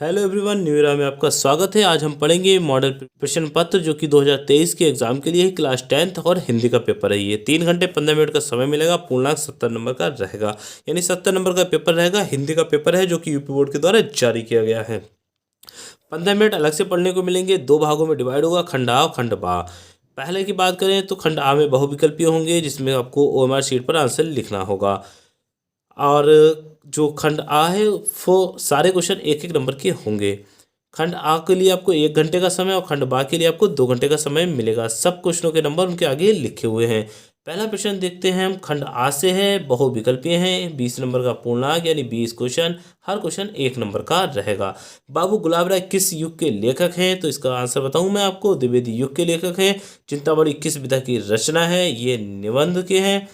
Hello everyone, new year में आपका स्वागत है। आज हम पढ़ेंगे मॉडल प्रश्न पत्र जो कि 2023 के एग्जाम के लिए है। क्लास 10th और हिंदी का पेपर है। ये 3 घंटे 15 मिनट का समय मिलेगा। पूर्णांक 70 नंबर का रहेगा, यानी 70 नंबर का पेपर रहेगा। हिंदी का पेपर है जो कि यूपी बोर्ड के द्वारा जारी किया गया है। 15 मिनट अलग से पढ़ने को मिलेंगे। 2 भागों में डिवाइड होगा, खंड आ और खंड बा। पहले की बात करें तो खंड आ में बहुविकल्पीय होंगे, जिसमें आपको ओएमआर शीट पर आंसर लिखना होगा। और जो खंड आ है वो सारे क्वेश्चन एक एक नंबर के होंगे। खंड आ के लिए आपको 1 घंटे का समय और खंड बा के लिए आपको 2 घंटे का समय मिलेगा। सब क्वेश्चनों के नंबर उनके आगे लिखे हुए हैं। पहला प्रश्न देखते हैं हम। खंड आ से है, बहुविकल्पीय हैं, 20 नंबर का पूर्णांक यानी 20 क्वेश्चन। हर क्वेश्चन 1 नंबर का रहेगा। बाबू गुलाब राय किस युग के लेखक हैं? तो इसका आंसर बताऊं मैं आपको, द्विवेदी युग के लेखक हैं। चिंतामणि किस विधा की रचना है? ये निबंध के हैं।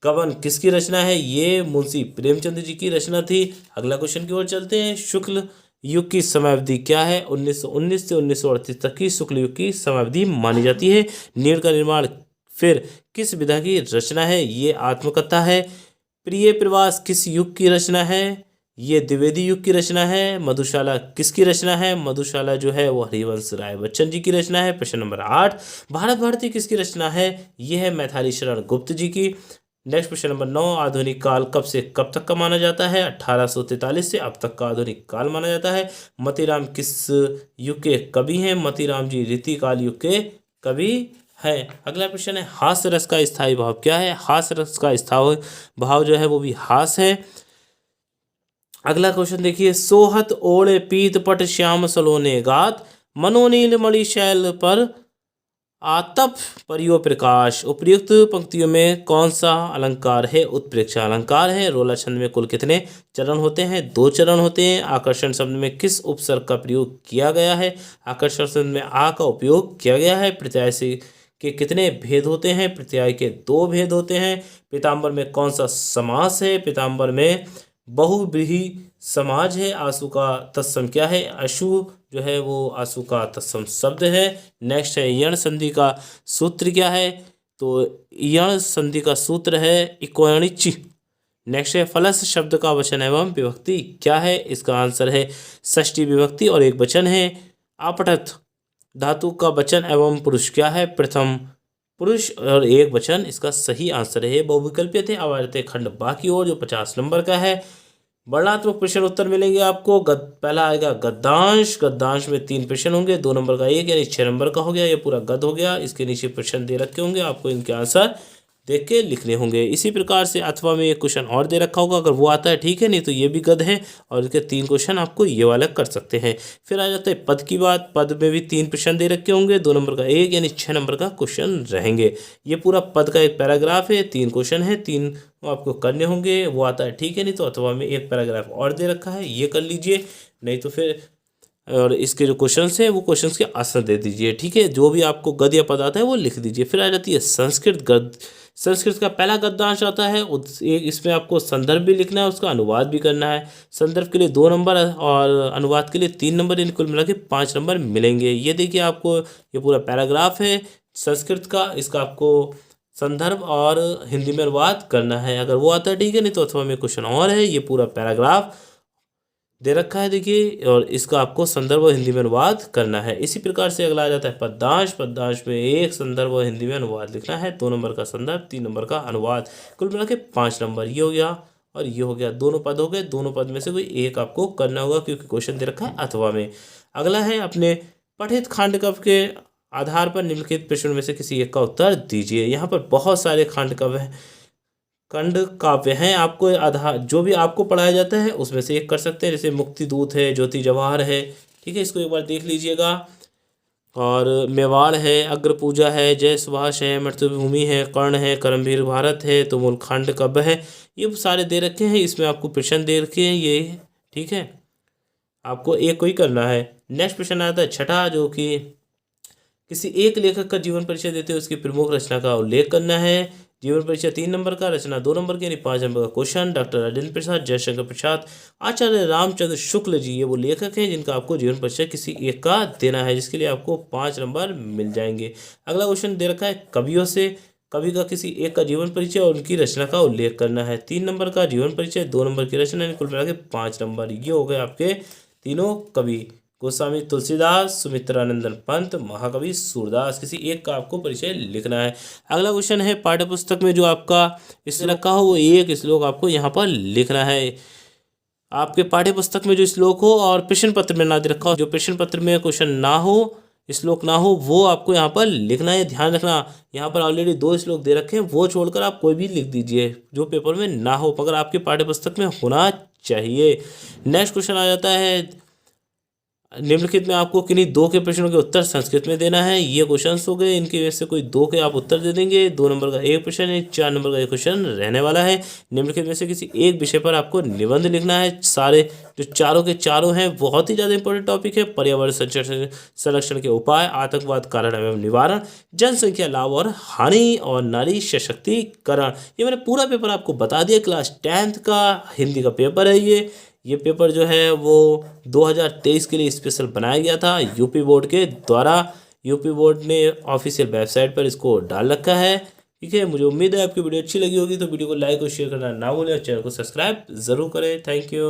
कवन किसकी रचना है? ये मुंशी प्रेमचंद जी की रचना थी। अगला क्वेश्चन की ओर चलते हैं। शुक्ल युग की समयावधि क्या है? 1919 से 1938 तक की शुक्ल युग की समयावधि मानी जाती है। नीड़ का निर्माण फिर किस विधा की रचना है? ये आत्मकथा है। प्रिय प्रवास किस युग की रचना है? ये द्विवेदी युग की रचना है। मधुशाला किसकी रचना है? मधुशाला जो है वो हरिवंश राय बच्चन जी की रचना है। प्रश्न नंबर 8। भारत भारती किसकी रचना है? ये है मैथिली शरण गुप्त जी की। नेक्स्ट प्रश्न नंबर 9। आधुनिक काल कब से कब तक का माना जाता है? 1843 से अब तक का आधुनिक काल माना जाता है। मोतीराम किस युग के कवि हैं? मोतीराम जी रीतिकाल युग के कवि है। अगला प्रश्न है। हास्य रस का स्थायी भाव क्या है? हास्य रस का स्थायी भाव जो है वो भी हास है। अगला क्वेश्चन देखिए। सोहत ओढ़े पीत पट श्याम सलोने गात, मनोनील मणि शैल पर आतप परियो प्रकाश। उपयुक्त पंक्तियों में कौन सा अलंकार है? उत्प्रेक्षा अलंकार है। रोला छंद में कुल कितने चरण होते हैं? 2 चरण होते हैं। आकर्षण शब्द में किस उपसर्ग का प्रयोग किया गया है? आकर्षण शब्द में आ का उपयोग किया गया है। प्रत्यय से के कितने भेद होते हैं? प्रत्यय के 2 भेद होते हैं। पीताम्बर में कौन सा समास है? पीताम्बर में बहुव्रीहि समाज है। आंसू का तत्सम क्या है? अशु जो है वो आंसू का तत्सम शब्द है। नेक्स्ट है यण संधि का सूत्र क्या है? तो यण संधि का सूत्र है इकोयणिच। नेक्स्ट है फलस शब्द का वचन एवं विभक्ति क्या है? इसका आंसर है षष्ठी विभक्ति और एक वचन है। आपटथ धातु का वचन एवं पुरुष क्या है? प्रथम पुरुष और एक वचन इसका सही आंसर है। बहुविकल्पीय थे। अब आ जाते हैं खंड बा की ओर, जो 50 नंबर का है। वर्णात्मक प्रश्न उत्तर मिलेंगे आपको। पहला आएगा गद्यांश। गद्यांश में 3 प्रश्न होंगे, 2 नंबर का एक यानी 6 नंबर का हो गया। ये पूरा गद हो गया। इसके नीचे प्रश्न दे रखे होंगे, आपको इनके आंसर देख के लिखने होंगे। इसी प्रकार से अथवा में एक क्वेश्चन और दे रखा होगा, अगर वो आता है ठीक है, नहीं तो ये भी गद है और इसके 3 क्वेश्चन आपको ये वाला कर सकते हैं। फिर आ जाता है पद की बात। पद में भी 3 प्रश्न दे रखे होंगे, 2 नंबर का एक यानी 6 नंबर का क्वेश्चन रहेंगे। ये पूरा पद का एक पैराग्राफ है, 3 क्वेश्चन है, 3 आपको करने होंगे। वो आता है ठीक है, नहीं तो अथवा में एक पैराग्राफ और दे रखा है, ये कर लीजिए। नहीं तो फिर और इसके जो क्वेश्चंस हैं वो क्वेश्चंस के आंसर दे दीजिए। ठीक है, जो भी आपको गद या पद आता है वो लिख दीजिए। फिर आ जाती है संस्कृत गद। संस्कृत का पहला गद्यांश आता है। एक इसमें आपको संदर्भ भी लिखना है, उसका अनुवाद भी करना है। संदर्भ के लिए 2 नंबर और अनुवाद के लिए 3 नंबर, इन कुल मिला के 5 नंबर मिलेंगे। ये देखिए, आपको ये पूरा पैराग्राफ है संस्कृत का। इसका आपको संदर्भ और हिंदी में अनुवाद करना है। अगर वो आता है ठीक है, नहीं तो अथवा में क्वेश्चन और है। ये पूरा पैराग्राफ दे रखा है देखिए, और इसका आपको संदर्भ और हिंदी में अनुवाद करना है। इसी प्रकार से अगला आ जाता है पद्यांश। पद्यांश में एक संदर्भ और हिंदी में अनुवाद लिखना है। 2 नंबर का संदर्भ, 3 नंबर का अनुवाद, कुल मिला के 5 नंबर। ये हो गया और ये हो गया। दोनों पद हो गए। दोनों पद में से कोई एक आपको करना होगा, क्योंकि क्वेश्चन दे रखा है अथवा में। अगला है अपने पठित खांड काव्य के आधार पर निम्नलिखित प्रश्नों में से किसी एक का उत्तर दीजिए। यहाँ पर बहुत सारे खांड काव्य हैं, खंड काव्य हैं। आपको आधार जो भी आपको पढ़ाया जाता है उसमें से एक कर सकते हैं। जैसे मुक्ति दूत है, ज्योति जवाहर है, ठीक है, इसको एक बार देख लीजिएगा। और मेवाड़ है, अग्र पूजा है, जय सुभाष है, मृत्युभूमि है, कर्ण है, करमवीर भारत है, तुमुल खंड काव्य है। ये सारे दे रखे हैं, इसमें आपको प्रश्न दे रखे हैं ये। ठीक है, आपको एक को ही करना है। नेक्स्ट प्रश्न आता है छठा, जो कि किसी एक लेखक का जीवन परिचय देते हुए उसकी प्रमुख रचना का उल्लेख करना है। जीवन परिचय 3 नंबर का, रचना 2 नंबर की यानी 5 नंबर का क्वेश्चन। डॉक्टर राजेंद्र प्रसाद, जयशंकर प्रसाद, आचार्य रामचंद्र शुक्ल जी, ये वो लेखक हैं जिनका आपको जीवन परिचय किसी एक का देना है, जिसके लिए आपको 5 नंबर मिल जाएंगे। अगला क्वेश्चन दे रखा है कवियों से। कवि का किसी एक का जीवन परिचय और उनकी रचना का उल्लेख करना है। 3 नंबर का जीवन परिचय, 2 नंबर की रचना, कुल मिला के 5 नंबर। ये हो गए आपके तीनों कवि गोस्वामी तुलसीदास, सुमित्रानंदन पंत, महाकवि सूरदास। किसी एक का आपको परिचय लिखना है। अगला क्वेश्चन है पाठ्य पुस्तक में जो आपका इससे रखा हो वो एक श्लोक आपको यहाँ पर लिखना है। आपके पाठ्य पुस्तक में जो श्लोक हो और प्रश्न पत्र में ना दे रखा हो, जो प्रश्न पत्र में क्वेश्चन ना हो, श्लोक ना हो, वो आपको यहाँ पर लिखना है। ध्यान रखना यहाँ पर ऑलरेडी 2 श्लोक दे रखे हैं, वो छोड़कर आप कोई भी लिख दीजिए जो पेपर में ना हो, मगर आपके पाठ्य पुस्तक में होना चाहिए। नेक्स्ट क्वेश्चन आ जाता है निम्नलिखित में आपको किन्हीं 2 के प्रश्नों के उत्तर संस्कृत में देना है। ये क्वेश्चंस हो गए, इनके वजह से कोई 2 के आप उत्तर दे देंगे। 2 नंबर का एक प्रश्न है, 4 नंबर का एक क्वेश्चन रहने वाला है। निम्नलिखित में से किसी एक विषय पर आपको निबंध लिखना है। सारे जो चारों के चारों हैं बहुत ही ज़्यादा इंपॉर्टेंट टॉपिक है। पर्यावरण संरक्षण के उपाय, आतंकवाद कारण एवं निवारण, जनसंख्या लाभ और हानि, और नारी सशक्तिकरण। ये मैंने पूरा पेपर आपको बता दिया। क्लास 10th का हिंदी का पेपर है ये पेपर जो है वो 2023 के लिए स्पेशल बनाया गया था यूपी बोर्ड के द्वारा। यूपी बोर्ड ने ऑफिशियल वेबसाइट पर इसको डाल रखा है। ठीक है, मुझे उम्मीद है आपकी वीडियो अच्छी लगी होगी, तो वीडियो को लाइक और शेयर करना ना भूलें और चैनल को सब्सक्राइब ज़रूर करें। Thank you.